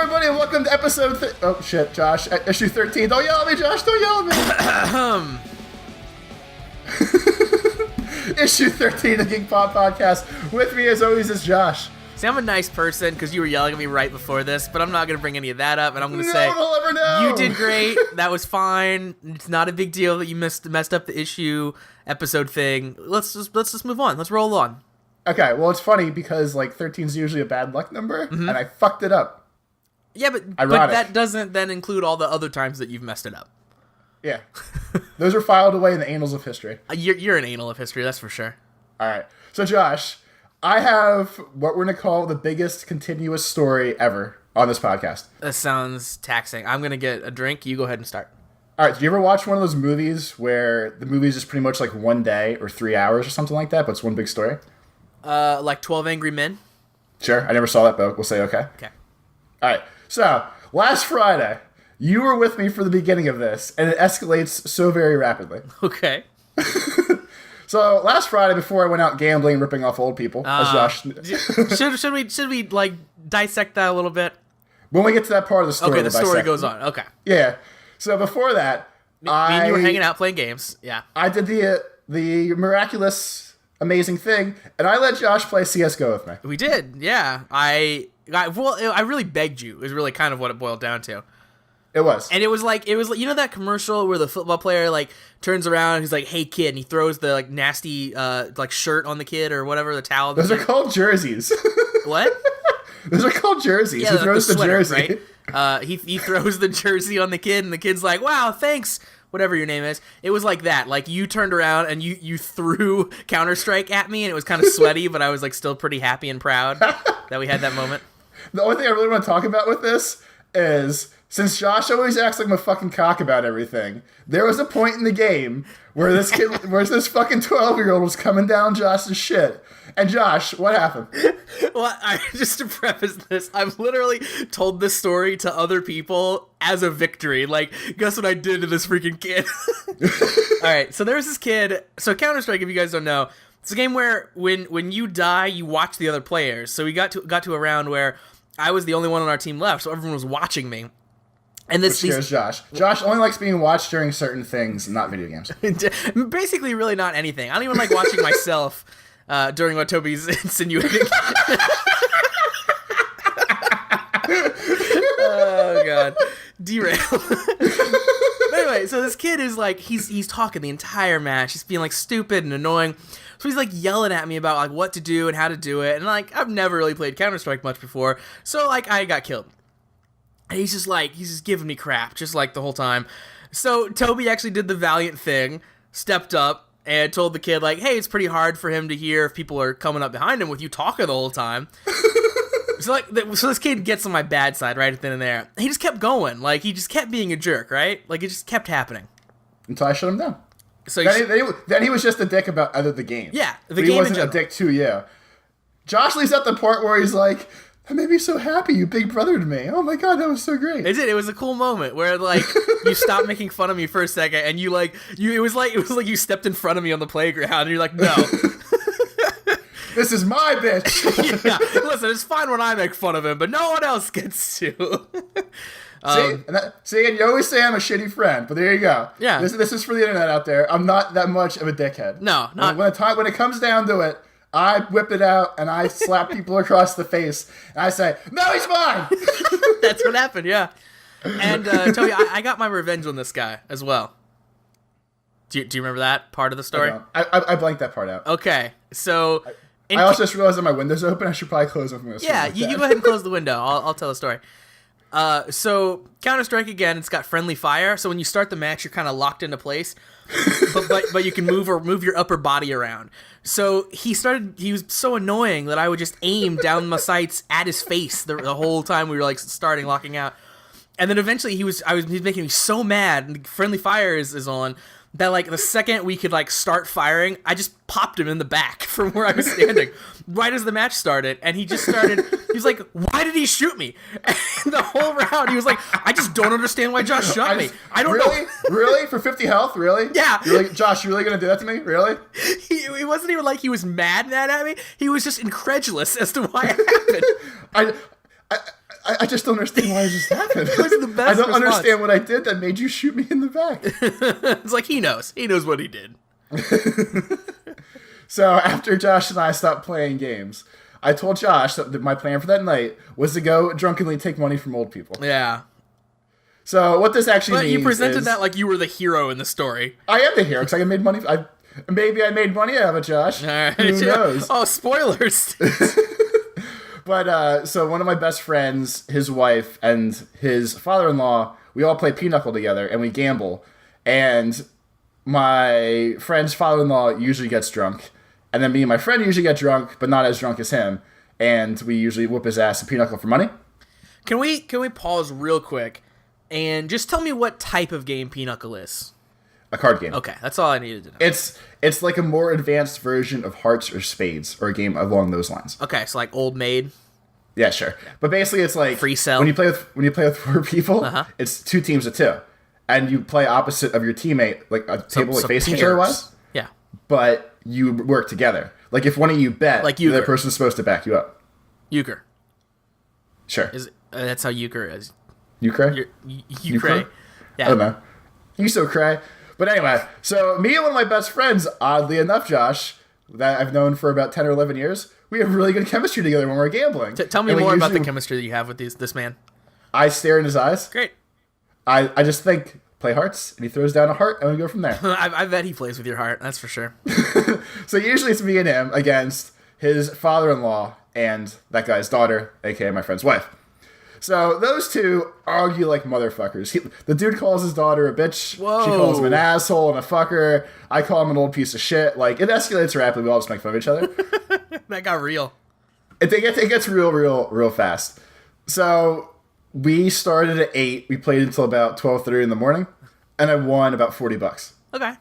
everybody, and welcome to episode... oh, shit, Josh. Issue 13. Don't yell at me, Josh. Don't yell at me. Issue 13 of Geek Pop podcast. With me, as always, is Josh. See, I'm a nice person because you were yelling at me right before this, but I'm not going to bring any of that up, and I'm going to say... they'll ever know. You did great. That was fine. It's not a big deal that you messed up the issue episode thing. Let's just move on. Let's roll on. Okay, well, it's funny because, 13 is usually a bad luck number, and I fucked it up. Yeah, but that doesn't then include all the other times that you've messed it up. Yeah. Those are filed away in the annals of history. You're an anal of history, that's for sure. All right. So, Josh, I have what we're going to call the biggest continuous story ever on this podcast. That sounds taxing. I'm going to get a drink. You go ahead and start. All right. Did you ever watch one of those movies where the movie is just pretty much like 1 day or 3 hours or something like that, but it's one big story? Like 12 Angry Men? Sure. I never saw that, but we'll say okay. Okay. All right. So, last Friday, you were with me for the beginning of this, and it escalates so very rapidly. Okay. So, last Friday, before I went out gambling, ripping off old people, as Josh... should we dissect that a little bit? When we get to that part of the story... Okay, the story goes on. Okay. Yeah. So, before that, me and you were hanging out playing games. Yeah. I did the miraculous, amazing thing, and I let Josh play CSGO with me. We did, yeah. I really begged you, is really kind of what it boiled down to. It was. And it was like, you know that commercial where the football player, turns around and he's like, hey, kid, and he throws the, nasty, shirt on the kid or whatever, the towel. Those are called jerseys. What? Those are called jerseys. Yeah, he throws the sweater, jersey. Right? He throws the jersey on the kid, and the kid's like, wow, thanks, whatever your name is. It was like that. Like, you turned around and you threw Counter-Strike at me, and it was kind of sweaty, but I was, still pretty happy and proud that we had that moment. The only thing I really want to talk about with this is, since Josh always acts like I'm a fucking cock about everything, there was a point in the game where this fucking 12-year-old was coming down Josh's shit. And Josh, what happened? Well, just to preface this, I've literally told this story to other people as a victory. Guess what I did to this freaking kid? All right, so there was this kid. So Counter-Strike, if you guys don't know, it's a game where when you die, you watch the other players. So we got to a round where I was the only one on our team left, so everyone was watching me. And this scares Josh. Josh only likes being watched during certain things, not video games. Basically, really not anything. I don't even like watching myself during what Toby's insinuating. Oh, God. Derail. But anyway, so this kid is he's talking the entire match. He's being stupid and annoying. So he's yelling at me about what to do and how to do it. And I've never really played Counter-Strike much before. So I got killed. And he's just giving me crap, just the whole time. So Toby actually did the valiant thing, stepped up, and told the kid, hey, it's pretty hard for him to hear if people are coming up behind him with you talking the whole time. So this kid gets on my bad side right then and there. He just kept going. He just kept being a jerk, right? It just kept happening. Until I shut him down. So then he was just a dick about the game. Yeah, the game. He wasn't a dick to you. Josh leaves at the part where he's like, that made me so happy you big brothered me. Oh my God, that was so great. It did. It was a cool moment where you stopped making fun of me for a second and it was like you stepped in front of me on the playground and you're like, no. This is my bitch. Yeah. Listen, it's fine when I make fun of him, but no one else gets to. See, and you always say I'm a shitty friend, but there you go. Yeah. This is for the internet out there. I'm not that much of a dickhead. No, not when it comes down to it, I whip it out and I slap people across the face and I say, "No, he's mine." That's what happened, yeah. And Toby, I got my revenge on this guy as well. Do you remember that part of the story? I blanked that part out. Okay, so I also just realized that my window's open. I should probably close them. Yeah, you go ahead and close the window. I'll tell the story. So Counter-Strike again, it's got friendly fire. So when you start the match, you're kind of locked into place, but you can move your upper body around. So he was so annoying that I would just aim down my sights at his face the whole time we were starting locking out. And then eventually he was making me so mad, and friendly fire is on, that the second we could start firing, I just popped him in the back from where I was standing right as the match started. And he was like, why did he shoot me? And the whole round he was like, I just don't understand why Josh shot me. I don't know. Really? For 50 health? Really? Yeah. Josh, you really gonna do that to me? Really? He wasn't even he was mad at me. He was just incredulous as to why it happened. I just don't understand why it just happened. It was the best I don't response. understand what I did that made you shoot me in the back. It's like he knows what he did. So after Josh and I stopped playing games, I told Josh that my plan for that night was to go drunkenly take money from old people. Yeah. So what this actually means But you presented is, that like you were the hero in the story. I am the hero because I made money. Maybe I made money out of it, Josh. All right. Who knows? Oh, spoilers. But so one of my best friends, his wife, and his father-in-law, we all play Pinochle together and we gamble. And my friend's father-in-law usually gets drunk. And then me and my friend usually get drunk, but not as drunk as him. And we usually whoop his ass at Pinochle for money. Can we pause real quick and just tell me what type of game Pinochle is? A card game. Okay, that's all I needed to know. It's like a more advanced version of Hearts or Spades, or a game along those lines. Okay, so like Old Maid. Yeah, sure. But basically, it's like Free cell. when you play with 4 people, Uh-huh. it's 2 teams of 2, and you play opposite of your teammate, like a table like facing each other was. Yeah. But you work together. Like if one of you bet, Like the other euchre. person's supposed to back you up. Euchre. Sure. That's how euchre is. Euchre? Euchre. Yeah. I don't know. You so cray. But anyway, so me and one of my best friends, oddly enough, Josh, that I've known for about 10 or 11 years, we have really good chemistry together when we're gambling. Tell me And we more about the usually- chemistry that you have with this man. I stare in his eyes. Great. I just think, play hearts, and he throws down a heart, and we go from there. I bet he plays with your heart. That's for sure. So usually it's me and him against his father-in-law and that guy's daughter, aka my friend's wife. So those two argue like motherfuckers. The dude calls his daughter a bitch. Whoa. She calls him an asshole and a fucker. I call him an old piece of shit. Like, it escalates rapidly. We all just make fun of each other. That got real. It gets real fast. So we started at 8. We played until about 12:30 in the morning, and I won about $40. Okay.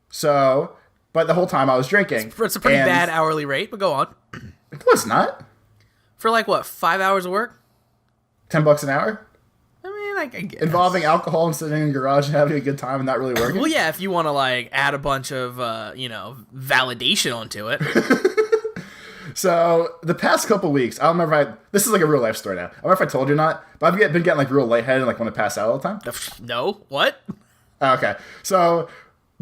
So, but the whole time I was drinking. It's a pretty and bad hourly rate, but go on. It was not. For like what, 5 hours of work? $10 an hour. I mean, I guess. Involving alcohol and sitting in the garage and having a good time and not really working. Well, yeah, if you want to like add a bunch of validation onto it. So the past couple weeks, I don't remember if this is like a real life story now. I don't know if I told you or not, but I've been getting like real lightheaded and like want to pass out all the time. No, what? Okay, so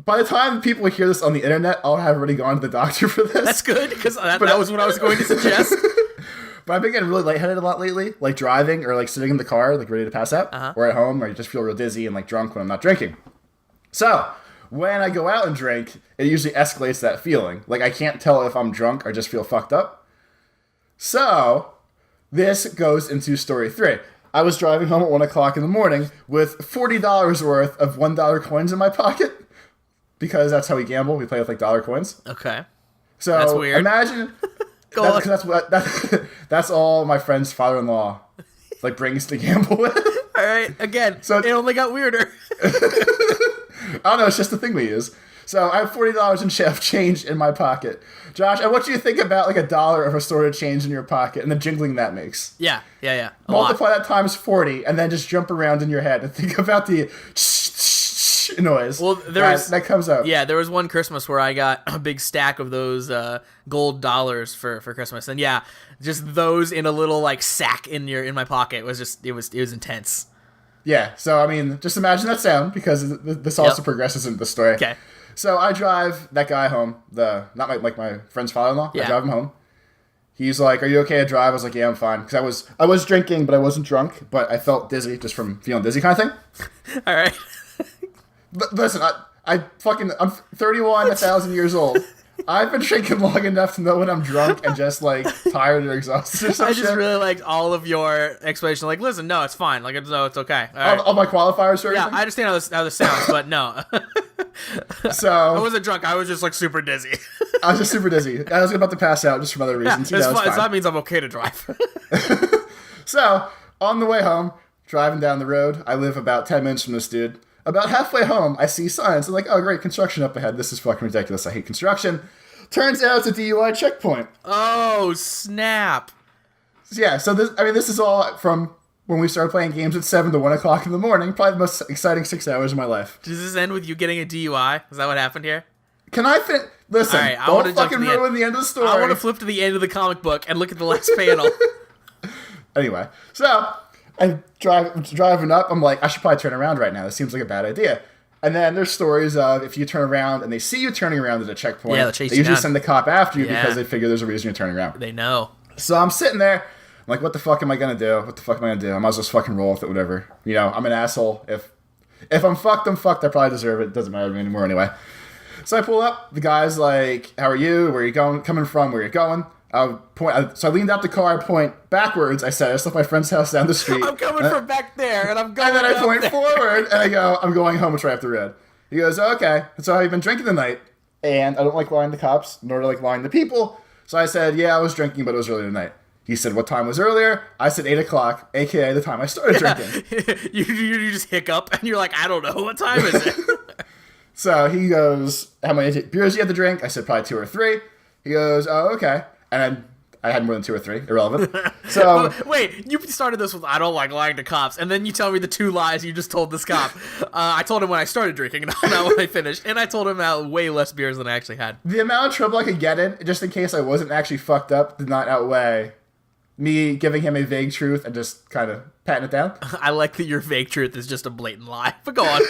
by the time people hear this on the internet, I'll have already gone to the doctor for this. That's good because that was what I was going to suggest. But I've been getting really lightheaded a lot lately, like driving or like sitting in the car, like ready to pass out, or at home, or I just feel real dizzy and like drunk when I'm not drinking. So when I go out and drink, it usually escalates that feeling. Like I can't tell if I'm drunk or just feel fucked up. So this goes into story 3. I was driving home at 1 o'clock in the morning with $40 worth of $1 coins in my pocket because that's how we gamble. We play with like dollar coins. Okay. So That's weird. Imagine. That's all my friend's father-in-law like brings to gamble with. All right. Again, So- it only got weirder. I don't know. It's just the thing we use. So I have $40 in chef change in my pocket. Josh, I want you to think about like $1 of assorted change in your pocket and the jingling that makes. Yeah. A Multiply that times 40 and then just jump around in your head and think about the noise Well, that comes out. Yeah, there was one Christmas where I got a big stack of those gold dollars for Christmas, and yeah, just those in a little like sack in my pocket was just it was intense. Yeah, so I mean, just imagine that sound because this also progresses into the story. Okay. So I drive that guy home, not my friend's father-in-law. Yeah. I drive him home. He's like, "Are you okay to drive?" I was like, "Yeah, I'm fine." Because I was drinking, but I wasn't drunk. But I felt dizzy just from feeling dizzy, kind of thing. All right. Listen, I'm 31, 1,000 years old. I've been drinking long enough to know when I'm drunk and just like tired or exhausted or some I shit. just really liked all of your explanation. Like, listen, no, it's fine. Like, no, it's okay. All right. All my qualifiers for Yeah, everything. I understand how this sounds, but no. I So wasn't drunk. I was just like super dizzy. I was just super dizzy. I was about to pass out just from other reasons. It's It's fine. fine. That means I'm okay to drive. So on the way home, driving down the road, I live about 10 minutes from this dude. About halfway home, I see signs. I'm like, oh, great, construction up ahead. This is fucking ridiculous. I hate construction. Turns out it's a DUI checkpoint. Oh, snap. Yeah, so this is all from when we started playing games at 7 to 1 o'clock in the morning. Probably the most exciting 6 hours of my life. Does this end with you getting a DUI? Is that what happened here? Can I fit? Listen, All right, I wanna don't jump to fucking the end. ruin the end of the story. I want to flip to the end of the comic book and look at the last panel. Anyway, so I'm driving up. I'm like, I should probably turn around right now. This seems like a bad idea. And then there's stories of if you turn around and they see you turning around at a checkpoint, they'll chase they you usually down. send the cop after you because they figure there's a reason you're turning around. They know. So I'm sitting there. I'm like, what the fuck am I going to do? What the fuck am I going to do? I might as well just fucking roll with it, whatever. I'm an asshole. If I'm fucked, I'm fucked. I probably deserve it. It doesn't matter to me anymore anyway. So I pull up. The guy's like, how are you? Where are you going? Coming from? Where are you going? So I leaned out the car. I point backwards. I said, I just left my friend's house down the street. I'm coming from back there, and I'm going. And then I point there. forward, and I go, I'm going home. It's right up the road. He goes, oh, okay. So how have you been drinking tonight? And I don't like lying to cops, nor do I like lying to people. So I said, yeah, I was drinking, but it was early tonight. He said, what time was earlier? I said 8 o'clock, a.k.a. the time I started drinking. you just hiccup, and you're like, I don't know. What time is it? So he goes, how many beers do you have to drink? I said, probably 2 or 3. He goes, oh, okay. And I had more than 2 or 3. Irrelevant. So wait, you started this with, I don't like lying to cops, and then you tell me the 2 lies you just told this cop. I told him when I started drinking, not when I finished. And I told him about way less beers than I actually had. The amount of trouble I could get in, just in case I wasn't actually fucked up, did not outweigh me giving him a vague truth and just kind of patting it down. I like that your vague truth is just a blatant lie. But go on.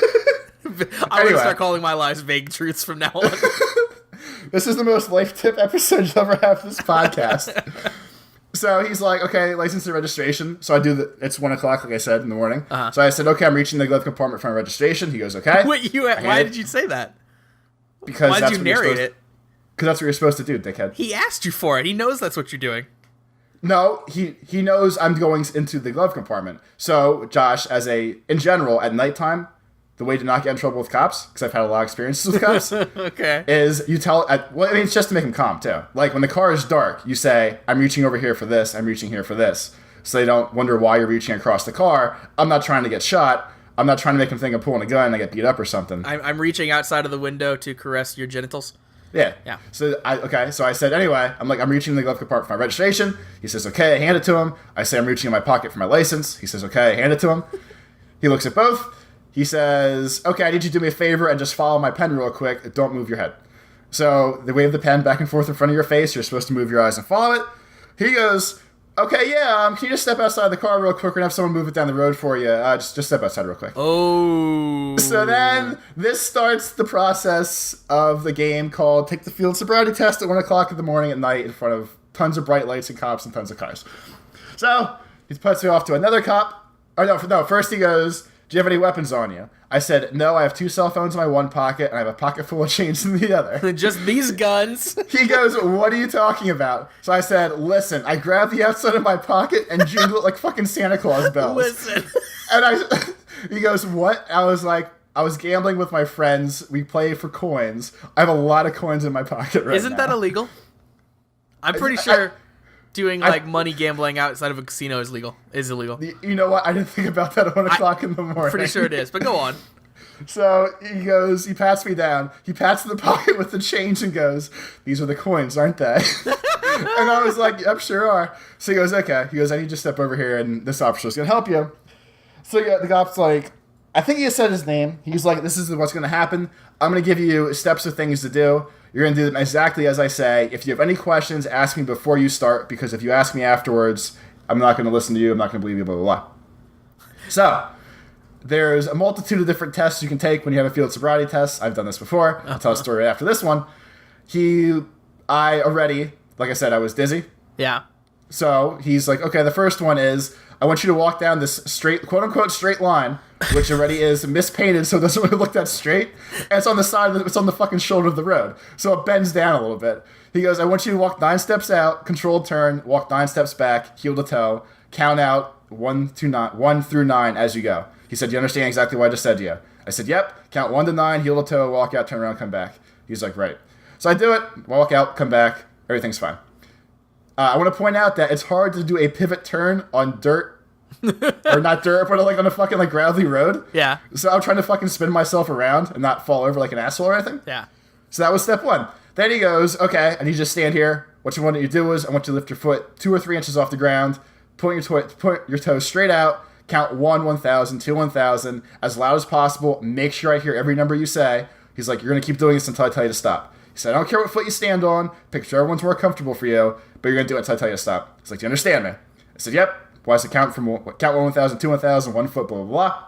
I'm going to start calling my lies vague truths from now on. This is the most life tip episode you'll ever have for this podcast. So he's like, okay, license and registration. So I do it's 1 o'clock, like I said, in the morning. Uh-huh. So I said, okay, I'm reaching the glove compartment for my registration. He goes, okay. Wait, why did you say that? Because why did you narrate it? Because that's what you're supposed to do, dickhead. He asked you for it. He knows that's what you're doing. No, he knows I'm going into the glove compartment. So, Josh, in general, at nighttime, the way to not get in trouble with cops, because I've had a lot of experiences with cops, okay, is you tell, it's just to make them calm, too. Like, when the car is dark, you say, I'm reaching over here for this, I'm reaching here for this. So they don't wonder why you're reaching across the car. I'm not trying to get shot. I'm not trying to make them think I'm pulling a gun and I get beat up or something. I'm reaching outside of the window to caress your genitals. Yeah. So I said, anyway, I'm reaching the glove compartment for my registration. He says, okay, I hand it to him. I say, I'm reaching in my pocket for my license. He says, okay, I hand it to him. He looks at both. He says, okay, I need you to do me a favor and just follow my pen real quick. Don't move your head. So they wave the pen back and forth in front of your face. You're supposed to move your eyes and follow it. He goes, okay, yeah, can you just step outside the car real quick and have someone move it down the road for you? Just step outside real quick. Oh. So then this starts the process of the game called Take the Field Sobriety Test at 1 o'clock in the morning at night in front of tons of bright lights and cops and tons of cars. So he puts me off to another cop. First he goes, do you have any weapons on you? I said, no, I have 2 cell phones in my one pocket, and I have a pocket full of change in the other. Just these guns. He goes, what are you talking about? So I said, listen, I grabbed the outside of my pocket and jingled it like fucking Santa Claus bells. Listen. And he goes, what? I was like, I was gambling with my friends. We play for coins. I have a lot of coins in my pocket right now. Isn't that illegal? I'm pretty sure doing money gambling outside of a casino is illegal. You know what? I didn't think about that at 1 o'clock in the morning. Pretty sure it is, but go on. So he pats me down. He pats the pocket with the change and goes, these are the coins, aren't they? And I was like, yep, sure are. So he goes, okay. He goes, I need you to step over here and this officer's going to help you. So the cop's like, I think he said his name. He's like, this is what's going to happen. I'm going to give you steps of things to do. You're going to do them exactly as I say. If you have any questions, ask me before you start, because if you ask me afterwards, I'm not going to listen to you. I'm not going to believe you, blah, blah, blah. So there's a multitude of different tests you can take when you have a field sobriety test. I've done this before. I'll tell a story right after this one. Like I said, I was dizzy. Yeah. So he's like, okay, the first one is, I want you to walk down this straight, quote-unquote, straight line, which already is mispainted, so it doesn't really look that straight. And it's on the side, it's on the fucking shoulder of the road. So it bends down a little bit. He goes, I want you to walk 9 steps out, controlled turn, walk 9 steps back, heel to toe, count out 1 through 9 as you go. He said, do you understand exactly what I just said to you? I said, yep, count 1 to 9, heel to toe, walk out, turn around, come back. He's like, right. So I do it, walk out, come back, everything's fine. I want to point out that it's hard to do a pivot turn on dirt, or not dirt, but on a fucking gravelly road. Yeah. So I'm trying to fucking spin myself around and not fall over like an asshole or anything. Yeah. So that was step 1. Then he goes, okay, I need you to stand here. What you want you to do is I want you to lift your foot 2 or 3 inches off the ground, point your toes straight out, count 1, 1,000, 2, 1,000, as loud as possible. Make sure I hear every number you say. He's like, you're going to keep doing this until I tell you to stop. He said, I don't care what foot you stand on. Pick whichever one's more comfortable for you, but you're going to do it until I tell you to stop. He's like, do you understand me? I said, yep. Was to count 1,000, 2 1,000, 1 foot, blah, blah, blah.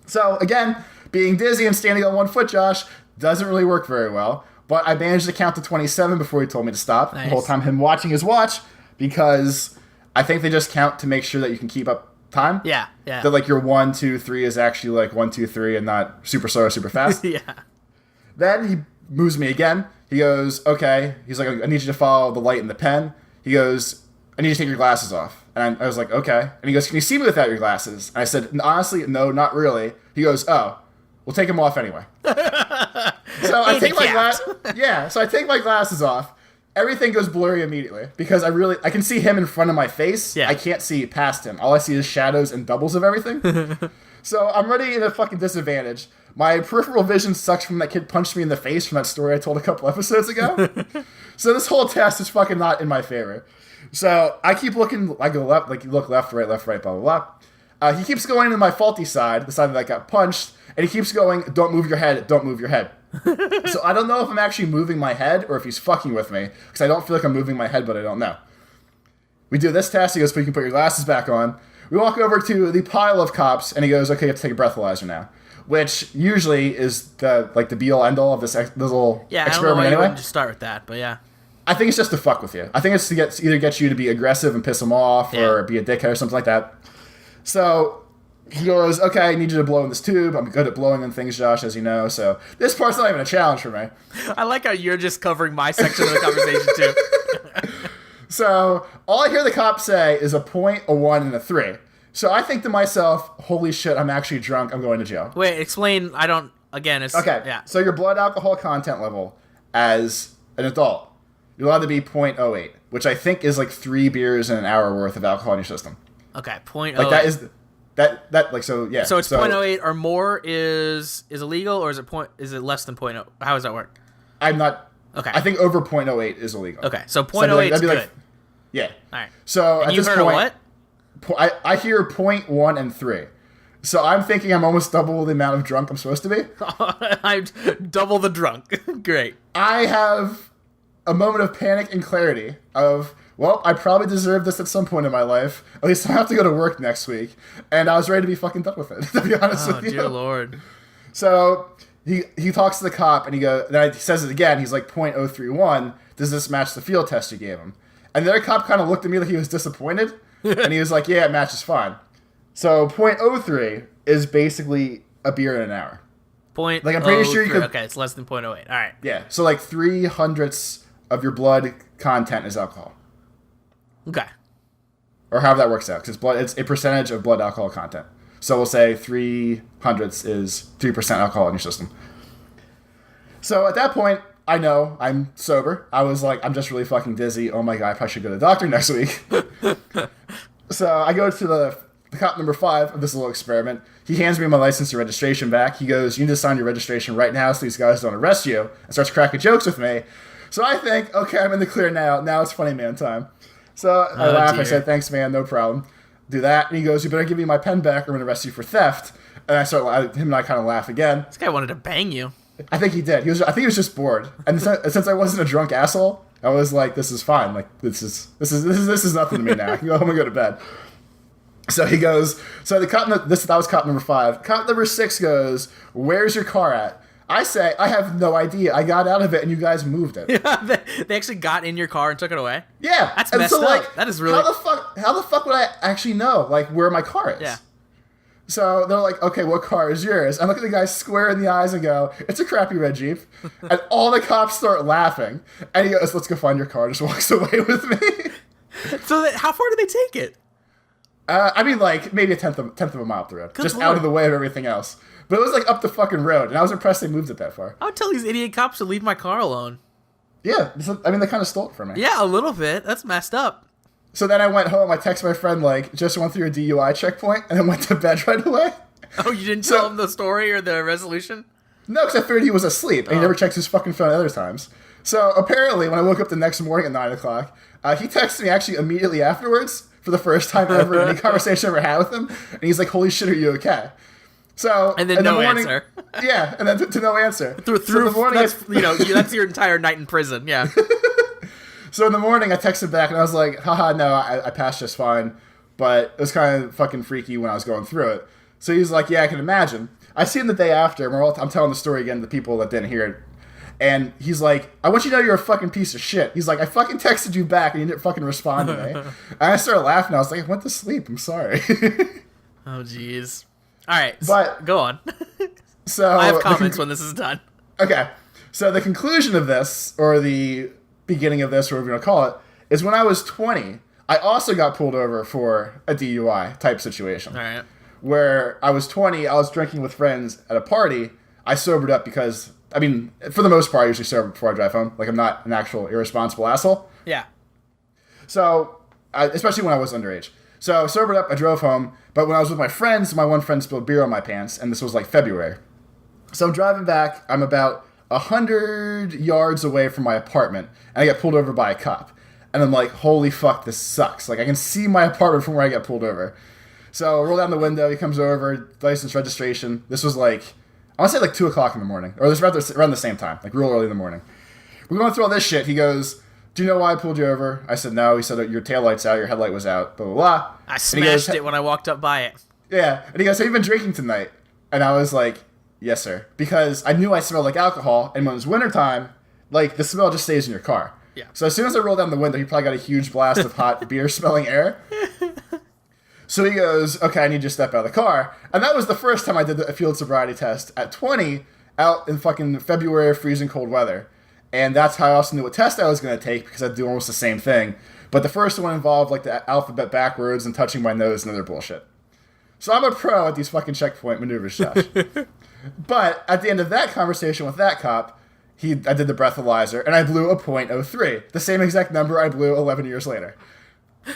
So, again, being dizzy and standing on 1 foot, Josh, doesn't really work very well. But I managed to count to 27 before he told me to stop. Nice. The whole time him watching his watch, because I think they just count to make sure that you can keep up time. Yeah. That, like, your 1, 2, 3 is actually, like, 1, 2, 3 and not super slow or super fast. Yeah. Then he moves me again. He goes, okay. He's like, I need you to follow the light in the pen. He goes, I need you to take your glasses off. And I was like, okay. And he goes, can you see me without your glasses? And I said, honestly, no, not really. He goes, oh, we'll take them off anyway. So I take so I take my glasses off. Everything goes blurry immediately because I can see him in front of my face. Yeah. I can't see past him. All I see is shadows and doubles of everything. So I'm already in a fucking disadvantage. My peripheral vision sucks from that kid punched me in the face from that story I told a couple episodes ago. So this whole test is fucking not in my favor. So I keep looking, I go left, like you look left, right, blah, blah, blah. He keeps going to my faulty side, the side that I got punched, and he keeps going, don't move your head, don't move your head. So I don't know if I'm actually moving my head or if he's fucking with me, because I don't feel like I'm moving my head, but I don't know. We do this test, he goes, but you can put your glasses back on. We walk over to the pile of cops, and he goes, okay, you have to take a breathalyzer now. Which usually is the be-all, end-all of this little experiment anyway. I don't know why you wouldn't just start with that, but yeah. I think it's just to fuck with you. I think it's to either get you to be aggressive and piss him off or be a dickhead or something like that. So he goes, okay, I need you to blow in this tube. I'm good at blowing in things, Josh, as you know. So this part's not even a challenge for me. I like how you're just covering my section of the conversation, too. So all I hear the cop say is a point, a 1, and a 3. So I think to myself, holy shit, I'm actually drunk. I'm going to jail. Wait, explain. It's... Okay, yeah. So your blood alcohol content level as an adult, you're allowed to be 0.08, which I think is like 3 beers in an hour worth of alcohol in your system. Okay, 0.08. Like that is... That like so yeah. So it's 0.08 or more is illegal, or is it less than 0.0? How does that work? I'm not... Okay. I think over 0.08 is illegal. Okay, so 0.08 is good. Like, yeah. All right. So and at you this heard point, what? I hear 0.1 and 3. So I'm thinking I'm almost double the amount of drunk I'm supposed to be. I'm double the drunk. Great. I have a moment of panic and clarity of, well, I probably deserve this at some point in my life. At least I have to go to work next week. And I was ready to be fucking done with it, to be honest with you. Oh, dear Lord. So he talks to the cop, and then he says it again. He's like, 0.031. Does this match the field test you gave him? And the other cop kind of looked at me like he was disappointed. And he was like, yeah, it matches fine. So 0.03 is basically a beer in an hour. Like I'm pretty sure you could... Okay, it's less than 0.08. All right. Yeah, so like 0.03 of your blood content is alcohol. Okay. Or however that works out, because it's a percentage of blood alcohol content. So we'll say 0.03 is 3% alcohol in your system. So at that point, I know I'm sober. I was like, I'm just really fucking dizzy. Oh my god, I probably should go to the doctor next week. So I go to the cop number 5 of this little experiment. He hands me my license and registration back. He goes, you need to sign your registration right now so these guys don't arrest you, and starts cracking jokes with me. So I think, okay, I'm in the clear now. Now it's funny man time. So I laugh. Dear. I said, thanks, man. No problem. Do that. And he goes, you better give me my pen back or I'm going to arrest you for theft. And him and I kind of laugh again. This guy wanted to bang you. I think he did. I think he was just bored. And since I wasn't a drunk asshole, I was like, this is fine. Like, this is nothing to me now. I can go home and go to bed. So he goes, so that was cop number 5. Cop number 6 goes, where's your car at? I say, I have no idea. I got out of it and you guys moved it. Yeah, they actually got in your car and took it away? Yeah. That's messed up. Like, that is really... How the fuck would I actually know, like, where my car is? Yeah. So they're like, okay, what car is yours? I look at the guy square in the eyes and go, it's a crappy red Jeep. And all the cops start laughing. And he goes, let's go find your car. Just walks away with me. So how far did they take it? I mean, like, maybe a tenth of a mile up the road. Good just Lord. Out of the way of everything else. But it was, like, up the fucking road. And I was impressed they moved it that far. I would tell these idiot cops to leave my car alone. Yeah. I mean, they kind of stole it from me. Yeah, a little bit. That's messed up. So then I went home. I texted my friend, like, just went through a DUI checkpoint. And then went to bed right away. Oh, you didn't tell him the story or the resolution? No, because I figured he was asleep. And he never checks his fucking phone other times. So apparently, when I woke up the next morning at 9 o'clock, he texted me actually immediately afterwards for the first time ever in any conversation I ever had with him. And he's like, holy shit, are you okay? So and then no answer. Yeah, and then to no answer. Through the morning, that's your entire night in prison. Yeah. So in the morning, I texted back and I was like, haha, no, I passed just fine. but it was kind of fucking freaky when I was going through it. So he's like, yeah, I can imagine. I see him the day after, and I'm telling the story again to the people that didn't hear it. And he's like, I want you to know you're a fucking piece of shit. He's like, I fucking texted you back and you didn't fucking respond to me. And I started laughing. I was like, I went to sleep. I'm sorry. Oh, jeez. All right. But go on. So I have comments when this is done. Okay. So the conclusion of this, or the beginning of this, or whatever you want to call it, is when I was 20, I also got pulled over for a DUI type situation. All right. Where I was 20, I was drinking with friends at a party. I sobered up because, I mean, for the most part, I usually sober before I drive home. Like, I'm not an actual irresponsible asshole. Yeah. So, especially when I was underage. So, I sobered up, I drove home. But when I was with my friends, my one friend spilled beer on my pants, and this was like February. So, I'm driving back. I'm about 100 yards away from my apartment, and I get pulled over by a cop. And I'm like, holy fuck, this sucks. Like, I can see my apartment from where I get pulled over. So, I roll down the window, he comes over, license, registration. This was like, I want to say like 2 o'clock in the morning. Or this was around the same time, like real early in the morning. We're going through all this shit. He goes, do you know why I pulled you over? I said, no. He said, your taillight's out, your headlight was out, blah, blah, blah. I smashed it when I walked up by it. Yeah. And he goes, have you been drinking tonight? And I was like, yes, sir. Because I knew I smelled like alcohol, and when it was wintertime, like, the smell just stays in your car. Yeah. So as soon as I rolled down the window, he probably got a huge blast of hot beer-smelling air. So he goes, okay, I need you to step out of the car. And that was the first time I did a field sobriety test at 20 out in fucking February, freezing cold weather. And that's how I also knew what test I was going to take, because I'd do almost the same thing. But the first one involved like the alphabet backwards and touching my nose and other bullshit. So I'm a pro at these fucking checkpoint maneuvers, Josh. But at the end of that conversation with that cop, I did the breathalyzer, and I blew a .03, the same exact number I blew 11 years later.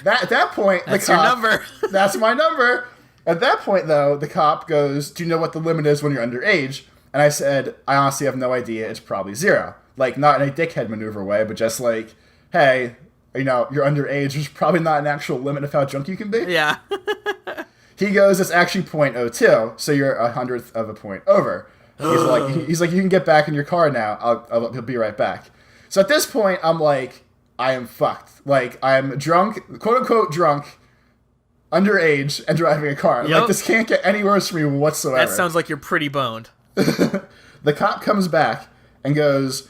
At that point, that's the cop... your number. That's my number. At that point, though, the cop goes, do you know what the limit is when you're underage? And I said, I honestly have no idea. It's probably 0. Like, not in a dickhead maneuver way, but just like, hey, you know, you're underage. There's probably not an actual limit of how drunk you can be. Yeah. He goes, it's actually .02, so you're 100th of a point over. He's like, you can get back in your car now. I'll be right back. So at this point, I'm like, I am fucked. Like, I'm drunk, quote-unquote drunk, underage, and driving a car. Yep. Like, this can't get any worse for me whatsoever. That sounds like you're pretty boned. The cop comes back and goes,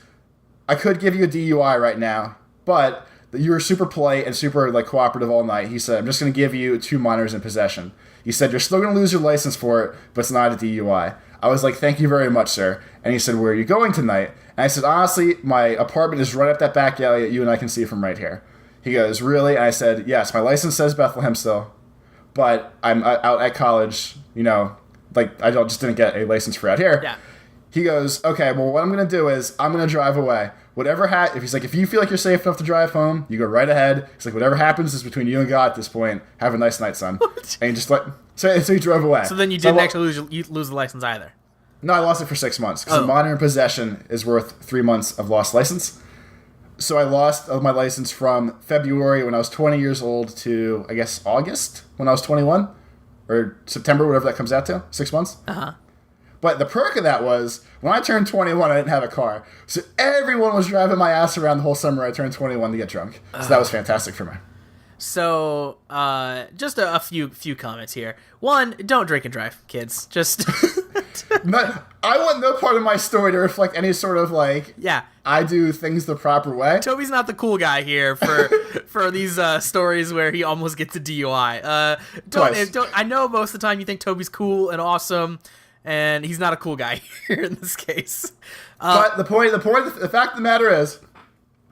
I could give you a DUI right now, but you were super polite and super like cooperative all night. He said, I'm just going to give you 2 minors in possession. He said, you're still going to lose your license for it, but it's not a DUI. I was like, thank you very much, sir. And he said, where are you going tonight? And I said, honestly, my apartment is right up that back alley that you and I can see from right here. He goes, really? And I said, yes, my license says Bethlehem still, but I'm out at college, you know, like I just didn't get a license for out here. Yeah. He goes, okay, well, what I'm going to do is I'm going to drive away. Whatever if you feel like you're safe enough to drive home, you go right ahead. He's like, whatever happens is between you and God at this point. Have a nice night, son. What? And he just so he drove away. So then you didn't actually lose the license either. No, I lost it for 6 months because a minor in possession is worth 3 months of lost license. So I lost my license from February when I was 20 years old to, I guess, August when I was 21 or September, whatever that comes out to, 6 months. Uh-huh. But the perk of that was, when I turned 21, I didn't have a car. So everyone was driving my ass around the whole summer I turned 21 to get drunk. So that was fantastic for me. So, just a few comments here. One, don't drink and drive, kids. Just... I want no part of my story to reflect any sort of, like, yeah, I do things the proper way. Toby's not the cool guy here for these stories where he almost gets a DUI. Don't. I know most of the time you think Toby's cool and awesome, and he's not a cool guy here in this case. But the fact of the matter is,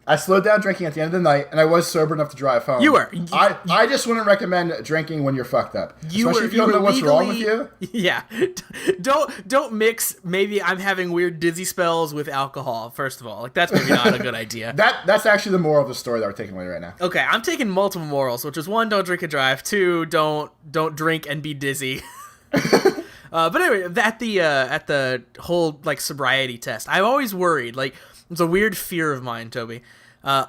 I slowed down drinking at the end of the night, and I was sober enough to drive home. You were. I just wouldn't recommend drinking when you're fucked up. Especially if you don't know what's wrong with you. Yeah. Don't mix, maybe I'm having weird dizzy spells with alcohol, first of all. Like, that's maybe not a good idea. That's actually the moral of the story that we're taking away right now. Okay, I'm taking multiple morals, which is 1, don't drink and drive. 2, don't drink and be dizzy. But anyway, at the whole, like, sobriety test, I've always worried, like, it's a weird fear of mine, Toby.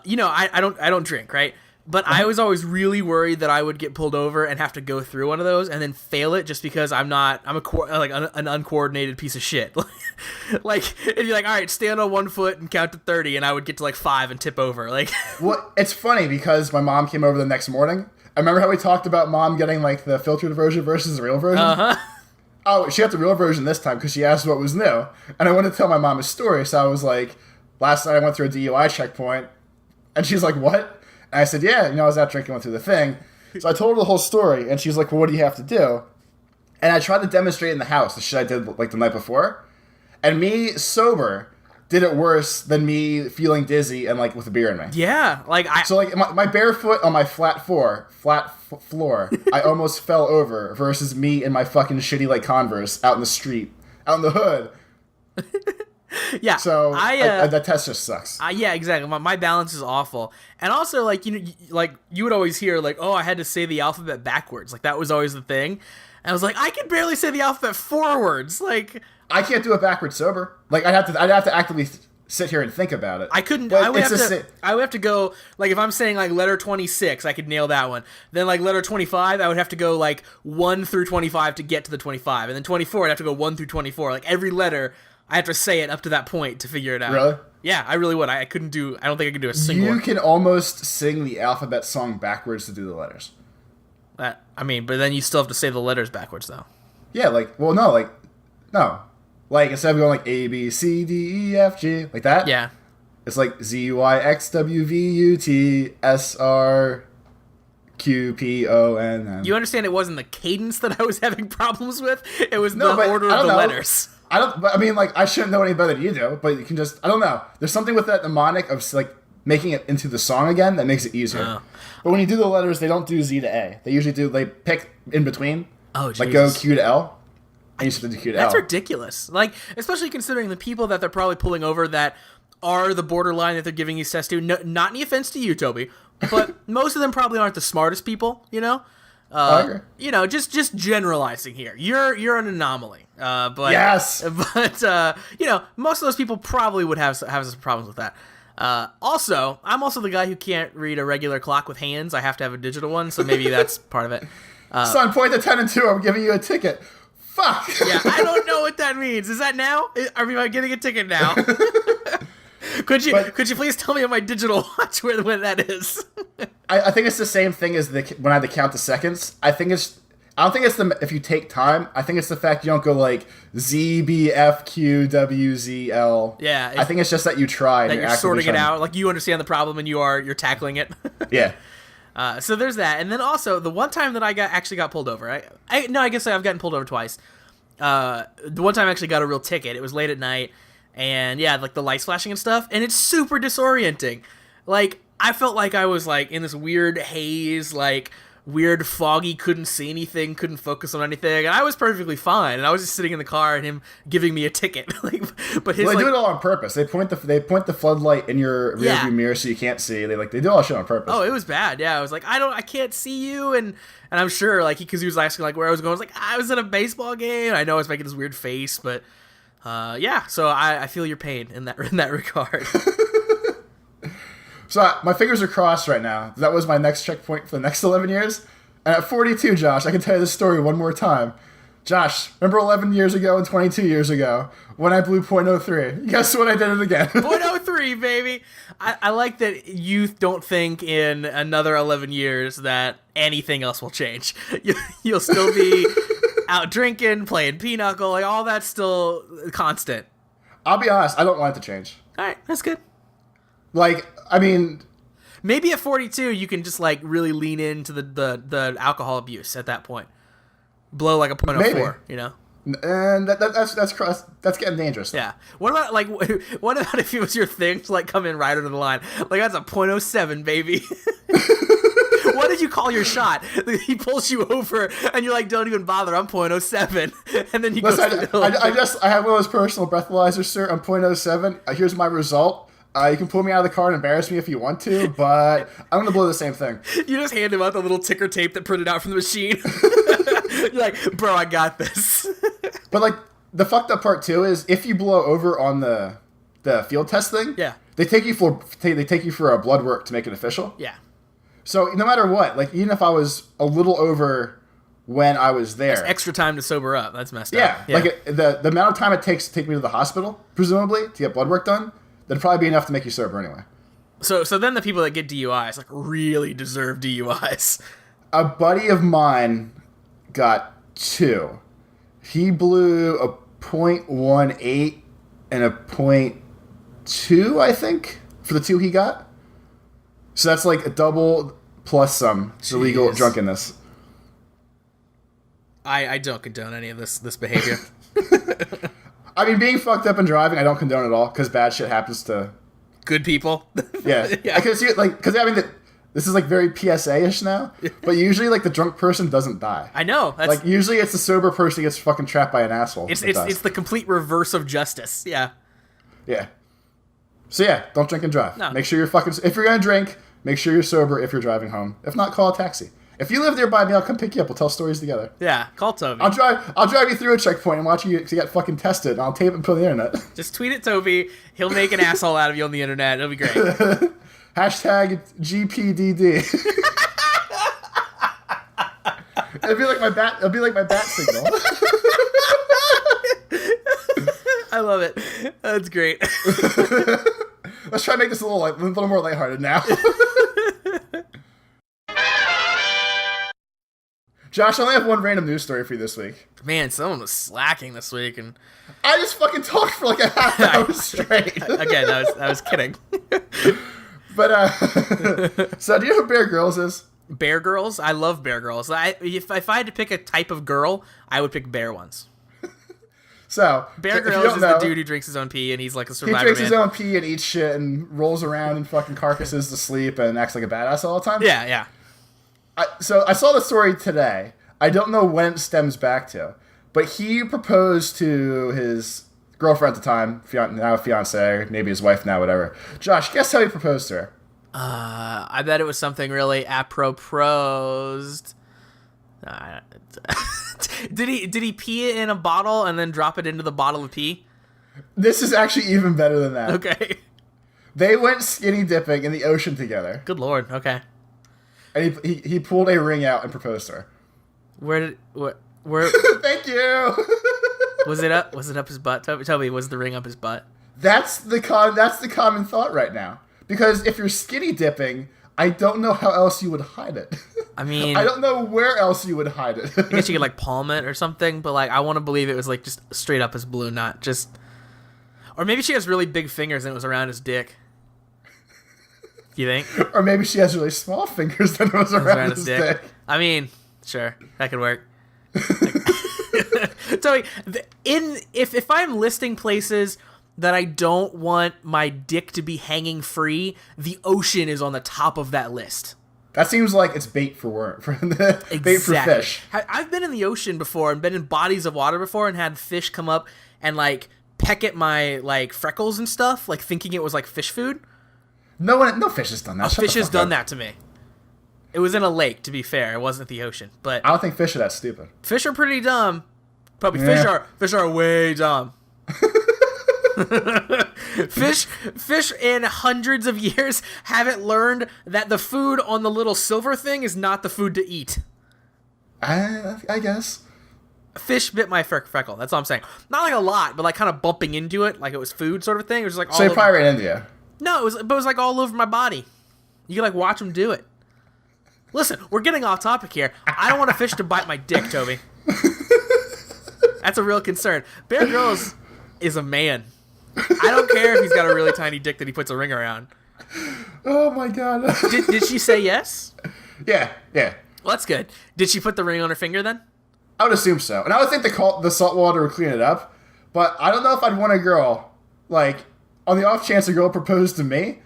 You know, I don't drink, right? But I was always really worried that I would get pulled over and have to go through one of those and then fail it just because I'm an uncoordinated piece of shit. Like, it'd be like, all right, stand on 1 foot and count to 30, and I would get to like 5 and tip over. Like, well, it's funny because my mom came over the next morning I remember how we talked about Mom getting like the filtered version versus the real version. Oh, she got the real version this time because she asked what was new, and I wanted to tell my mom a story. So I was like, last night I went through a DUI checkpoint, and she's like, what? And I said, yeah, I was out drinking, went through the thing. So I told her the whole story, and she's like, well, what do you have to do? And I tried to demonstrate in the house the shit I did like the night before, and me sober did it worse than me feeling dizzy and like with a beer in me. Yeah, like So like my bare foot on my flat floor, I almost fell over versus me in my fucking shitty like Converse out in the street, out in the hood. Yeah. So that test just sucks. Yeah, exactly. My balance is awful, and also like you would always hear like, oh, I had to say the alphabet backwards. Like that was always the thing. And I was like, I can barely say the alphabet forwards. Like I can't do it backwards sober. Like I'd have to actively sit here and think about it. I couldn't. I would have to go like if I'm saying like letter 26, I could nail that one. Then like letter 25, I would have to go like 1 through 25 to get to the 25, and then 24, I'd have to go 1 through 24. Like every letter, I have to say it up to that point to figure it out. Really? Yeah, I really would. I couldn't do. I don't think I could do a single. You can almost sing the alphabet song backwards to do the letters. I mean, but then you still have to say the letters backwards though. Yeah, no. Like, instead of going like A, B, C, D, E, F, G, like that? Yeah. It's like Z, Y, X, W, V, U, T, S, R, Q, P, O, N, N. You understand it wasn't the cadence that I was having problems with? It was the order of the letters. I mean, like, I shouldn't know any better than you do, but you can just, I don't know. There's something with that mnemonic of, like, making it into the song again that makes it easier. Oh. But when you do the letters, they don't do Z to A. They usually they pick in between. Oh, Jesus. Like, go Q to L. And you just have to do Q to L. That's ridiculous. Like, especially considering the people that they're probably pulling over that are the borderline that they're giving these tests to. No, not any offense to you, Toby, but most of them probably aren't the smartest people, you know? Just generalizing here. You're an anomaly. But yes. But most of those people probably would have some problems with that. Also, I'm also the guy who can't read a regular clock with hands. I have to have a digital one, so maybe that's part of it. Son, point to 10 and 2. I'm giving you a ticket. Fuck. Yeah, I don't know what that means. Is that now? Are we getting a ticket now? Could you please tell me on my digital watch when that is? I think it's the same thing as when I had to count the seconds. I don't think it's if you take time. I think it's the fact you don't go like Z, B, F, Q, W, Z, L. Yeah. I think it's just that you try. That you're sorting it out. Like you understand the problem and you're tackling it. Yeah. So there's that, and then also the one time that I actually got pulled over. I guess I've gotten pulled over twice. The one time I actually got a real ticket. It was late at night, and yeah, like the lights flashing and stuff, and it's super disorienting. Like I felt like I was like in this weird haze, like weird foggy, couldn't see anything, couldn't focus on anything, and I was perfectly fine. And I was just sitting in the car and him giving me a ticket. But they do it all on purpose. They point the floodlight in your rearview mirror so you can't see. They do all that shit on purpose. Oh, it was bad. Yeah, I was like, I can't see you, and I'm sure like because he was asking like where I was going. I was like, I was at a baseball game. I know I was making this weird face, but yeah. So I feel your pain in that regard. So my fingers are crossed right now. That was my next checkpoint for the next 11 years. And at 42, Josh, I can tell you this story one more time. Josh, remember 11 years ago and 22 years ago when I blew .03? Guess what? I did it again. .03, baby. I like that you don't think in another 11 years that anything else will change. You'll still be out drinking, playing Pinochle, like all that's still constant. I'll be honest, I don't want it to change. All right, that's good. Like, I mean, maybe at 42 you can just like really lean into the alcohol abuse at that point. Blow like a .04, you know. And that's getting dangerous. Yeah. What about if it was your thing to like come in right under the line? Like that's a .07, baby. What did you call your shot? He pulls you over, and you're like, "Don't even bother. I'm .07," and then you go. I have one of those personal breathalyzers, sir. I'm .07. Here's my result. You can pull me out of the car and embarrass me if you want to, but I'm going to blow the same thing. You just hand him out the little ticker tape that printed out from the machine. You're like, bro, I got this. But, like, the fucked up part, too, is if you blow over on the field test thing, yeah, they take you for a blood work to make it official. Yeah. So, no matter what, like, even if I was a little over when I was there. That's extra time to sober up. That's messed up. Yeah. Like, the amount of time it takes to take me to the hospital, presumably, to get blood work done, that'd probably be enough to make you sober anyway. So then the people that get DUIs like really deserve DUIs. A buddy of mine got 2. He blew a .18 and a .2, I think, for the 2 he got. So that's like a double plus some. It's illegal drunkenness. I don't condone any of this behavior. I mean, being fucked up and driving, I don't condone at all because bad shit happens to good people. Yeah, Yeah. Because I mean, this is like very PSA-ish now, but usually like the drunk person doesn't die. I know. That's, like usually it's the sober person who gets fucking trapped by an asshole. It's the complete reverse of justice. Yeah. Yeah. So yeah, don't drink and drive. No. Make sure you're fucking. If you're gonna drink, make sure you're sober. If you're driving home, if not, call a taxi. If you live nearby me, I'll come pick you up. We'll tell stories together. Yeah, call Toby. I'll drive you through a checkpoint and watch you get fucking tested. And I'll tape it and put it on the internet. Just tweet at Toby. He'll make an asshole out of you on the internet. It'll be great. Hashtag GPDD. It'll be like my bat. It'll be like my bat signal. I love it. That's great. Let's try to make this a little more lighthearted now. Josh, I only have one random news story for you this week. Man, someone was slacking this week, and I just fucking talked for like a half hour straight. Again, I was kidding. But so do you know who Bear Grylls is? Bear Girls? I love Bear Girls. If I had to pick a type of girl, I would pick bear ones. So Bear Grylls is the dude who drinks his own pee, and he's like a survivor. He drinks his own pee and eats shit and rolls around in fucking carcasses to sleep and acts like a badass all the time. Yeah, yeah. So I saw the story today. I don't know when it stems back to, but he proposed to his girlfriend at the time, now fiance, maybe his wife now, whatever. Josh, guess how he proposed to her? I bet it was something really apropos. Did he pee it in a bottle and then drop it into the bottle of pee? This is actually even better than that. Okay. They went skinny dipping in the ocean together. Good Lord. Okay. And he pulled a ring out and proposed to her. Where Thank you. was it up? Was it up his butt? Toby, was the ring up his butt? That's the common thought right now. Because if you're skinny dipping, I don't know how else you would hide it. I mean, I don't know where else you would hide it. I guess you could like palm it or something, but like I want to believe it was like just straight up his balloon, not just. Or maybe she has really big fingers and it was around his dick. You think? Or maybe she has really small fingers and it was around his dick. I mean, sure, that could work. So, if I'm listing places that I don't want my dick to be hanging free, the ocean is on the top of that list. That seems like it's bait for worm, bait for fish. I've been in the ocean before and been in bodies of water before and had fish come up and like peck at my like freckles and stuff, like thinking it was like fish food. No fish has done that. A fish has done that to me. It was in a lake, to be fair. It wasn't the ocean, but I don't think fish are that stupid. Fish are pretty dumb. Probably fish are way dumb. Fish in hundreds of years haven't learned that the food on the little silver thing is not the food to eat. I guess. Fish bit my freckle. That's all I'm saying. Not like a lot, but like kind of bumping into it, like it was food sort of thing. It was like all so you're probably right in India. No, it was like all over my body. You could like watch them do it. Listen, we're getting off topic here. I don't want a fish to bite my dick, Toby. That's a real concern. Bear Grylls is a man. I don't care if he's got a really tiny dick that he puts a ring around. Oh my god. Did she say yes? Yeah. Well, that's good. Did she put the ring on her finger then? I would assume so. And I would think the salt water would clean it up. But I don't know if I'd want a girl, like, on the off chance a girl proposed to me,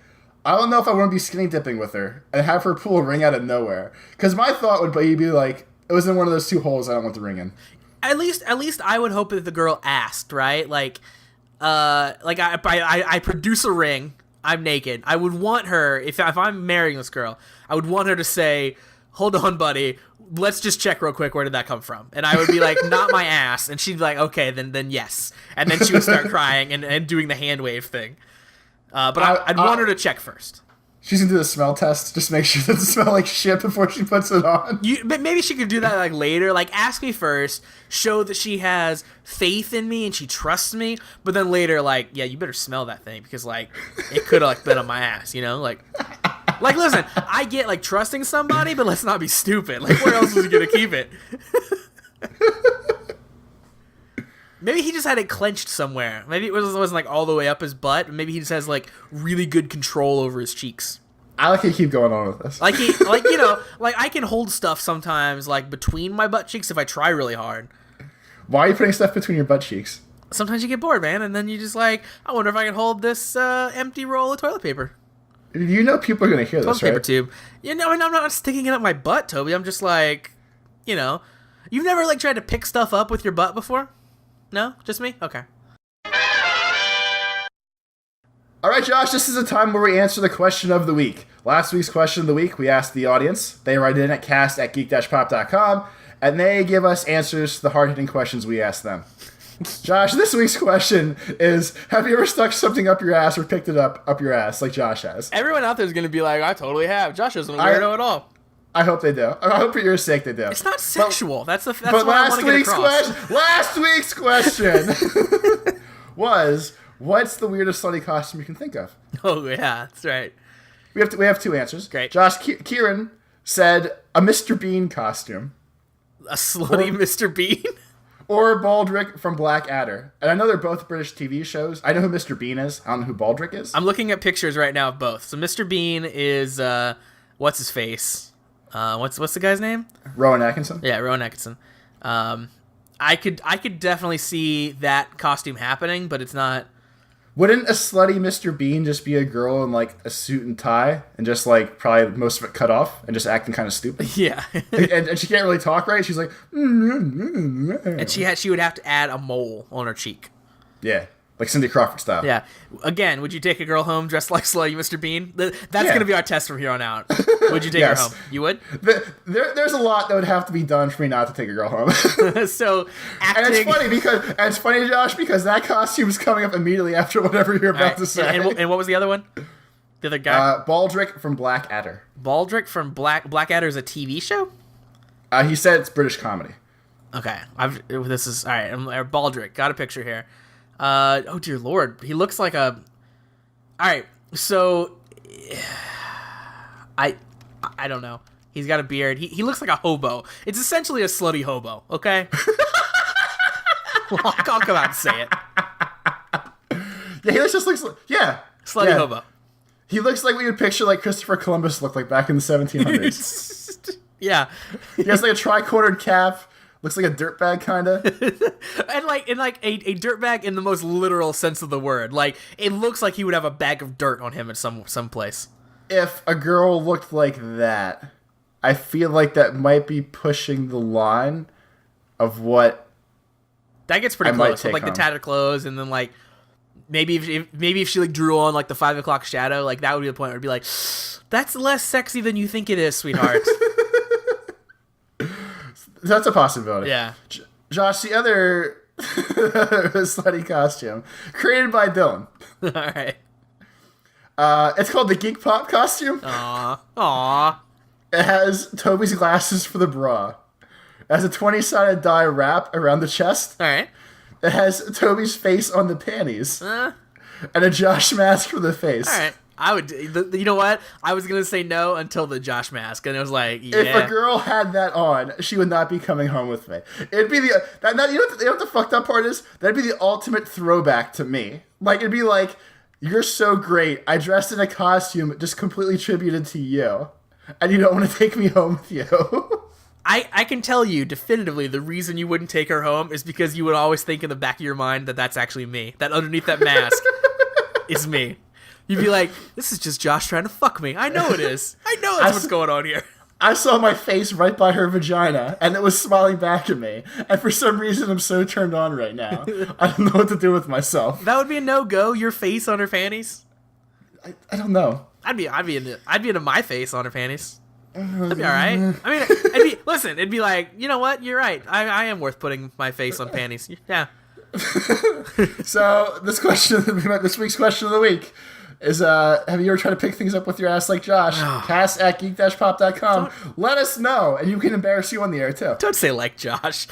I don't know if I want to be skinny dipping with her and have her pull a ring out of nowhere. Because my thought would be like, it was in one of those 2 holes I don't want the ring in. At least I would hope that the girl asked, right? Like I produce a ring. I'm naked. I would want her, if I'm marrying this girl, I would want her to say, "Hold on, buddy. Let's just check real quick. Where did that come from?" And I would be like, "Not my ass." And she'd be like, "Okay, then yes." And then she would start crying and doing the hand wave thing. But I'd want her to check first. She's gonna do the smell test, just make sure it doesn't smell like shit before she puts it on. But maybe she could do that like later. Like ask me first, show that she has faith in me and she trusts me. But then later, like, yeah, you better smell that thing because like it could have like been on my ass, you know, like. Like, listen, I get like trusting somebody, but let's not be stupid. Like, where else is he gonna keep it? Maybe he just had it clenched somewhere. Maybe it wasn't like all the way up his butt. Maybe he just has like really good control over his cheeks. I like to keep going on with this. Like I can hold stuff sometimes like between my butt cheeks if I try really hard. Why are you putting stuff between your butt cheeks? Sometimes you get bored, man, and then you just like, I wonder if I can hold this empty roll of toilet paper. You know people are going to hear this, right? Toilet paper tube. You know, and I'm not sticking it up my butt, Toby. I'm just like, you've never like tried to pick stuff up with your butt before? No? Just me? Okay. All right, Josh, this is a time where we answer the question of the week. Last week's question of the week, we asked the audience. They write in at cast@geek-pop.com, and they give us answers to the hard-hitting questions we asked them. Josh, this week's question is, have you ever stuck something up your ass or picked it up your ass like Josh has? Everyone out there is going to be like, I totally have. Josh isn't a weirdo at all. I hope they do. I hope for your sake they do. It's not sexual. That's what I last want to get across. Last week's question was, what's the weirdest slutty costume you can think of? Oh, yeah, that's right. We have two answers. Great. Josh, Kieran said a Mr. Bean costume. A slutty Mr. Bean? Or Baldrick from Blackadder. And I know they're both British TV shows. I know who Mr. Bean is. I don't know who Baldrick is. I'm looking at pictures right now of both. So Mr. Bean is, what's his face? What's the guy's name? Rowan Atkinson. Yeah, Rowan Atkinson. I could definitely see that costume happening, but it's not. Wouldn't a slutty Mr. Bean just be a girl in like a suit and tie and just like probably most of it cut off and just acting kind of stupid? Yeah. and she can't really talk right. She's like, and she would have to add a mole on her cheek. Yeah. Like Cindy Crawford style. Yeah. Again, would you take a girl home dressed like slutty Mr. Bean? That's going to be our test from here on out. Would you take her home? You would? There's a lot that would have to be done for me not to take a girl home. So, acting... And it's funny, Josh, because that costume is coming up immediately after whatever you're about to say. And what was the other one? The other guy? Baldrick from Blackadder. Baldrick from Blackadder is a TV show? He said it's British comedy. Okay. This is... All right. Baldrick. Got a picture here. Oh dear Lord, he looks like a. All right, so I don't know. He's got a beard. He looks like a hobo. It's essentially a slutty hobo. Okay. I'll come out and say it. Yeah, he just looks like slutty hobo. He looks like what you'd picture like Christopher Columbus looked like back in the 1700s. Yeah, he has like a tri-cornered cap. Looks like a dirtbag, kind of. and like a dirtbag in the most literal sense of the word. Like, it looks like he would have a bag of dirt on him at some place. If a girl looked like that, I feel like that might be pushing the line of what that gets pretty close. With, like home. The tattered clothes, and then like maybe if she like drew on like the 5 o'clock shadow, like that would be the point where it'd be like, that's less sexy than you think it is, sweetheart. That's a possibility. Yeah. Josh, the other slutty costume, created by Dylan. All right. It's called the Geek Pop costume. Aww. It has Toby's glasses for the bra. It has a 20-sided die wrap around the chest. All right. It has Toby's face on the panties. And a Josh mask for the face. All right. I would, you know what? I was going to say no until the Josh mask, and it was like, yeah. If a girl had that on, she would not be coming home with me. It'd be you know what the fucked up part is? That'd be the ultimate throwback to me. Like, it'd be like, you're so great. I dressed in a costume just completely tributed to you, and you don't want to take me home with you. I can tell you definitively the reason you wouldn't take her home is because you would always think in the back of your mind that that's actually me. That underneath that mask is me. You'd be like, this is just Josh trying to fuck me. I know it is. I know that's what's going on here. I saw my face right by her vagina, and it was smiling back at me. And for some reason, I'm so turned on right now. I don't know what to do with myself. That would be a no-go, your face on her panties? I don't know. I'd be into my face on her panties. That'd be all right. I mean, it'd be like, you know what? You're right. I am worth putting my face on panties. Yeah. So, this week's question of the week is, have you ever tried to pick things up with your ass like Josh? Cast@geek-pop.com. Let us know, and you can embarrass you on the air, too. Don't say like Josh.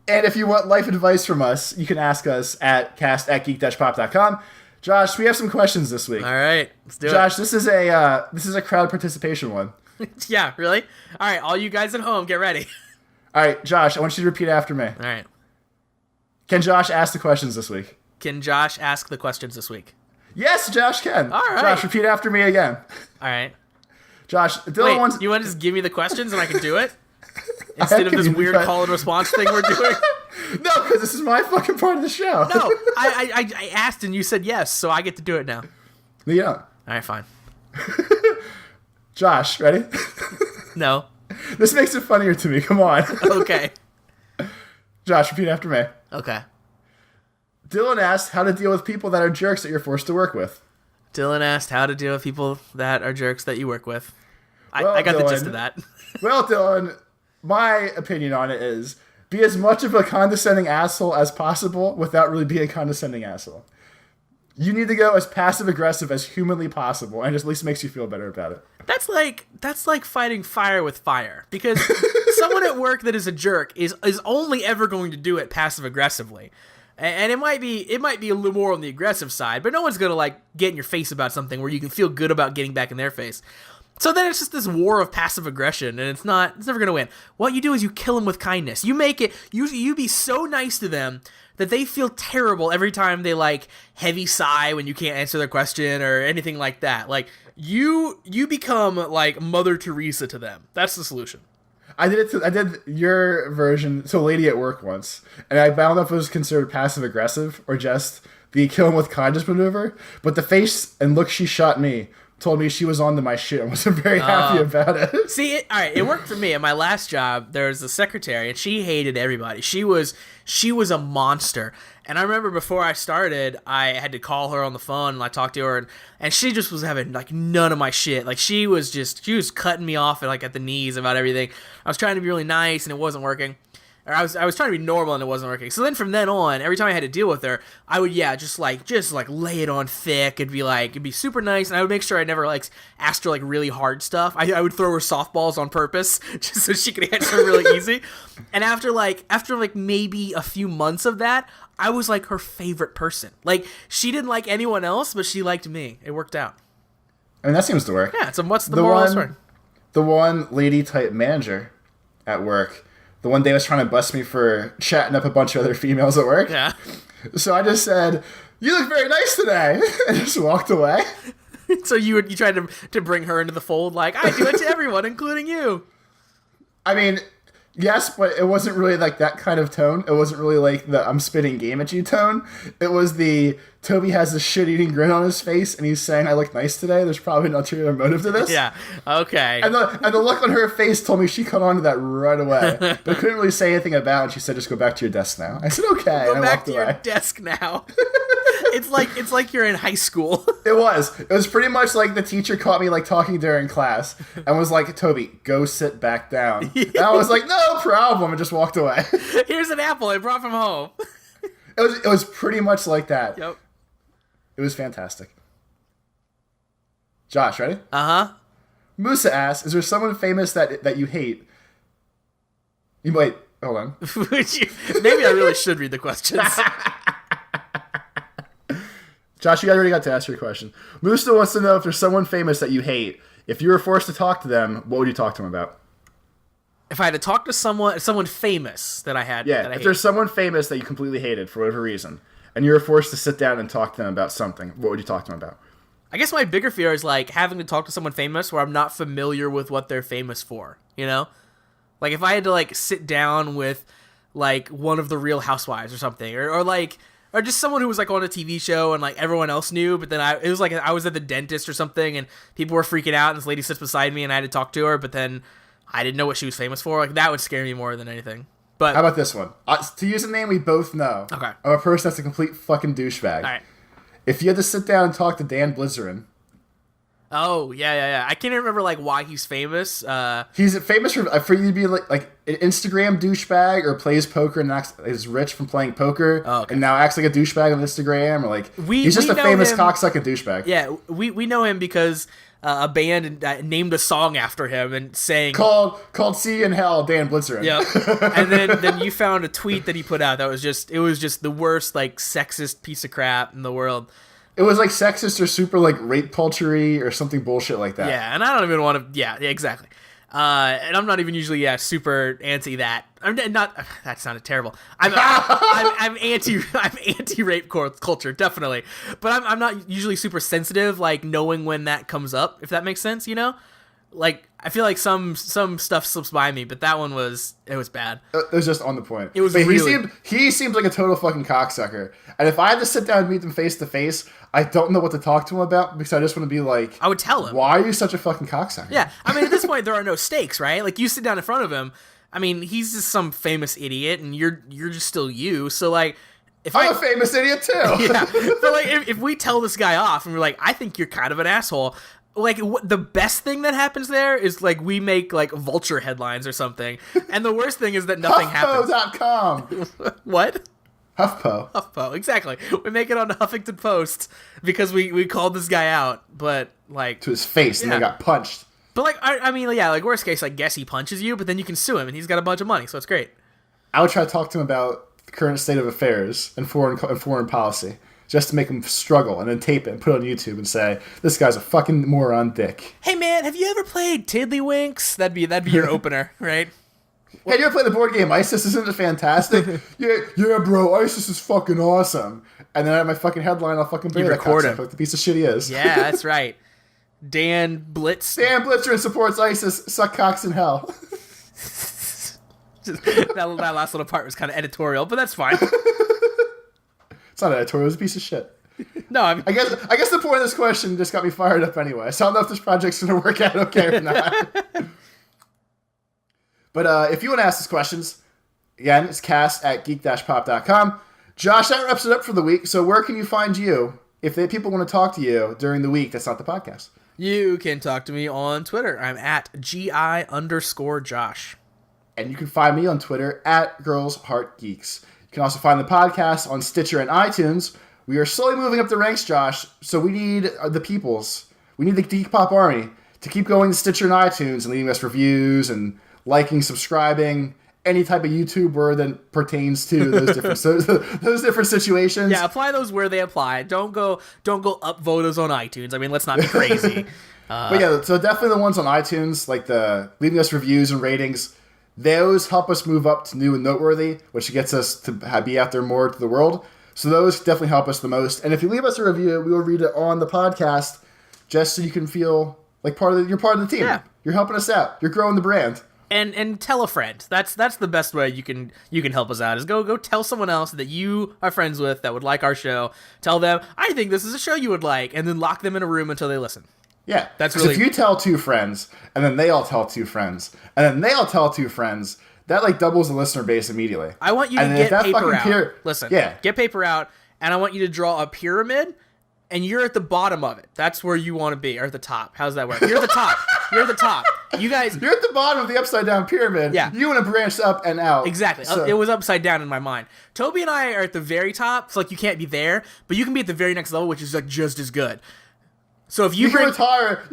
And if you want life advice from us, you can ask us at cast@geek-pop.com. Josh, we have some questions this week. All right, let's do Josh, this is a crowd participation one. it. Yeah, really? All right, all you guys at home, get ready. All right, Josh, I want you to repeat after me. All right. Can Josh ask the questions this week? Can Josh ask the questions this week? Yes, Josh can. All right. Josh, repeat after me again. All right. Josh, Dylan wants... You want to just give me the questions and I can do it? Instead of this weird call and response thing we're doing? No, because this is my fucking part of the show. No, I asked and you said yes, so I get to do it now. No, you don't. All right, fine. Josh, ready? No. This makes it funnier to me. Come on. Okay. Josh, repeat after me. Okay. Dylan asked how to deal with people that are jerks that you're forced to work with. Dylan asked how to deal with people that are jerks that you work with. Well, I got Dylan, the gist of that. Well, Dylan, my opinion on it is be as much of a condescending asshole as possible without really being a condescending asshole. You need to go as passive-aggressive as humanly possible, and it at least makes you feel better about it. That's like fighting fire with fire. Because someone at work that is a jerk is only ever going to do it passive-aggressively. And it might be a little more on the aggressive side, but no one's gonna like get in your face about something where you can feel good about getting back in their face. So then it's just this war of passive aggression, and it's never gonna win. What you do is you kill them with kindness. You make it you be so nice to them that they feel terrible every time they like heavy sigh when you can't answer their question or anything like that. Like you become like Mother Teresa to them. That's the solution. I did your version to a lady at work once, and I don't know if it was considered passive-aggressive or just the kill him with kindness maneuver, but the face and look she shot me told me she was on to my shit and wasn't very happy about it. See, all right, it worked for me. At my last job, there was a secretary, and she hated everybody. She was a monster. And I remember before I started, I had to call her on the phone, and I talked to her, and she just was having, like, none of my shit. Like, she was cutting me off, at the knees about everything. I was trying to be really nice, and it wasn't working. Or I was trying to be normal, and it wasn't working. So then from then on, every time I had to deal with her, I would, just lay it on thick. It'd be super nice, and I would make sure I never, asked her, really hard stuff. I would throw her softballs on purpose, just so she could answer really easy. And after maybe a few months of that, I was, her favorite person. She didn't like anyone else, but she liked me. It worked out. I mean, that seems to work. Yeah, so what's the moral of the story? The one lady-type manager at work, the one day was trying to bust me for chatting up a bunch of other females at work. Yeah. So I just said, "You look very nice today," and just walked away. So you tried to bring her into the fold, I do it to everyone, including you. I mean, yes, but it wasn't really that kind of tone. It wasn't really the I'm spitting game at you tone. It was the Toby has this shit-eating grin on his face, and he's saying, "I look nice today." There's probably an ulterior motive to this. Yeah, okay. And the look on her face told me she caught on to that right away. But I couldn't really say anything about it. And she said, "Just go back to your desk now." I said, "Okay." Go back to your desk now. It's like you're in high school. It was pretty much like the teacher caught me talking during class and was like, "Toby, go sit back down." And I was like, "No problem," and just walked away. Here's an apple I brought from home. It was pretty much like that. Yep. It was fantastic. Josh, ready? Uh-huh. Musa asks, "Is there someone famous that you hate?" Wait, hold on. Maybe I really should read the questions. Josh, you already got to ask your question. Musa wants to know if there's someone famous that you hate. If you were forced to talk to them, what would you talk to them about? If I had to talk to someone famous that I had, if there's someone famous that you completely hated for whatever reason, and you were forced to sit down and talk to them about something, what would you talk to them about? I guess my bigger fear is having to talk to someone famous where I'm not familiar with what they're famous for, you know? If I had to sit down with one of the Real Housewives or something, or just someone who was on a TV show and everyone else knew, but then it was I was at the dentist or something and people were freaking out and this lady sits beside me and I had to talk to her, but then I didn't know what she was famous for. That would scare me more than anything. But how about this one? To use a name we both know. Okay. Of a person that's a complete fucking douchebag. All right. If you had to sit down and talk to Dan Blizzard. Oh, yeah. I can't even remember why he's famous. He's famous for you to be like an Instagram douchebag or plays poker and is rich from playing poker and now acts like a douchebag on Instagram or he's just a famous cocksucking douchebag. Yeah, we know him because a band named a song after him and sang called "See You in Hell," Dan Blizzard. Yeah, and then you found a tweet that he put out that was just the worst sexist piece of crap in the world. It was like sexist or super like rape culture-y or something bullshit like that. Yeah, and I don't even want to. Yeah, exactly. And I'm not even usually super anti that. I'm not. That sounded terrible. I'm anti rape culture, definitely. But I'm not usually super sensitive, like knowing when that comes up. If that makes sense, you know. Like I feel like some stuff slips by me, but that one was bad. It was just on the point. It was. But really... he seemed like a total fucking cocksucker. And if I had to sit down and meet them face to face, I don't know what to talk to him about because I just want to be like, I would tell him, why are you such a fucking cocksucker? Yeah, I mean at this point there are no stakes, right? Like you sit down in front of him. I mean he's just some famous idiot, and you're just still you. So like. I'm a famous idiot too. Yeah, but like if we tell this guy off and we're like, I think you're kind of an asshole. Like the best thing that happens there is like we make like vulture headlines or something, and the worst thing is that nothing happens. HuffPo.com. What? HuffPo, exactly. We make it on the Huffington Post because we called this guy out, but like to his face, and they got punched. But like I mean, yeah, like worst case, I guess he punches you, but then you can sue him, and he's got a bunch of money, so it's great. I would try to talk to him about the current state of affairs and foreign policy. Just to make him struggle, and then tape it and put it on YouTube and say, this guy's a fucking moron dick. Hey man, have you ever played Tiddlywinks? That'd be your opener, right? Hey, you ever play the board game ISIS? Isn't it fantastic? yeah, bro, ISIS is fucking awesome. And then I have my fucking headline, I'll fucking bring record him like the piece of shit he is. Yeah, that's right. Dan Blitzer supports ISIS, suck cocks in hell. that last little part was kind of editorial, but that's fine. It's not editorial, it's a piece of shit. No, I guess the point of this question just got me fired up anyway. So I don't know if this project's going to work out okay or not. But if you want to ask us questions, again, it's cast@geek-pop.com. Josh, that wraps it up for the week. So where can you find you if people want to talk to you during the week that's not the podcast? You can talk to me on Twitter. I'm at GI_Josh. And you can find me on Twitter at GirlsHeartGeeks. You can also find the podcast on Stitcher and iTunes. We are slowly moving up the ranks, Josh, so we need the peoples. We need the Geek Pop army to keep going to Stitcher and iTunes and leaving us reviews and liking, subscribing, any type of YouTube word that pertains to those different situations. Yeah, apply those where they apply. Don't go upvote us on iTunes. I mean, let's not be crazy. But yeah, so definitely the ones on iTunes, like the leaving us reviews and ratings. Those help us move up to new and noteworthy, which gets us to be out there more to the world. So those definitely help us the most. And if you leave us a review, we will read it on the podcast, just so you can feel like you're part of the team. Yeah. You're helping us out. You're growing the brand. And tell a friend. That's the best way you can help us out. Is go tell someone else that you are friends with that would like our show. Tell them, I think this is a show you would like, and then lock them in a room until they listen. Yeah, that's really. If you tell two friends, and then they all tell two friends, and then they all tell two friends, that like doubles the listener base immediately. I want you to get paper out. Listen, get paper out, and I want you to draw a pyramid, and you're at the bottom of it. That's where you want to be, or at the top. How's that work? You're at the top. You're at the top. You guys. You're at the bottom of the upside down pyramid. Yeah. You want to branch up and out. Exactly. So. It was upside down in my mind. Toby and I are at the very top, so like you can't be there, but you can be at the very next level, which is like just as good. So if you can retire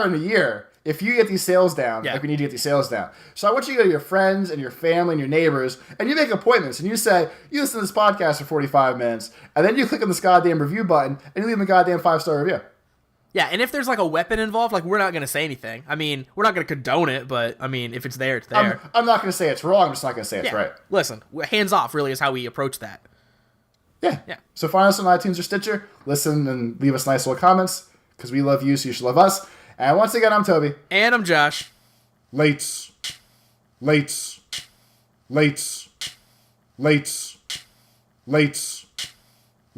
in a year if you get these sales down. Yeah. Like we need to get these sales down. So I want you to go to your friends and your family and your neighbors, and you make appointments, and you say, you listen to this podcast for 45 minutes, and then you click on this goddamn review button, and you leave them a goddamn 5-star review. Yeah, and if there's like a weapon involved, like we're not going to say anything. I mean, we're not going to condone it, but I mean, if it's there, it's there. I'm not going to say it's wrong. I'm just not going to say it's right. Listen, hands off really is how we approach that. Yeah. So find us on iTunes or Stitcher. Listen and leave us nice little comments. Because we love you, so you should love us. And once again, I'm Toby. And I'm Josh. Lates. Lates. Lates. Lates. Lates.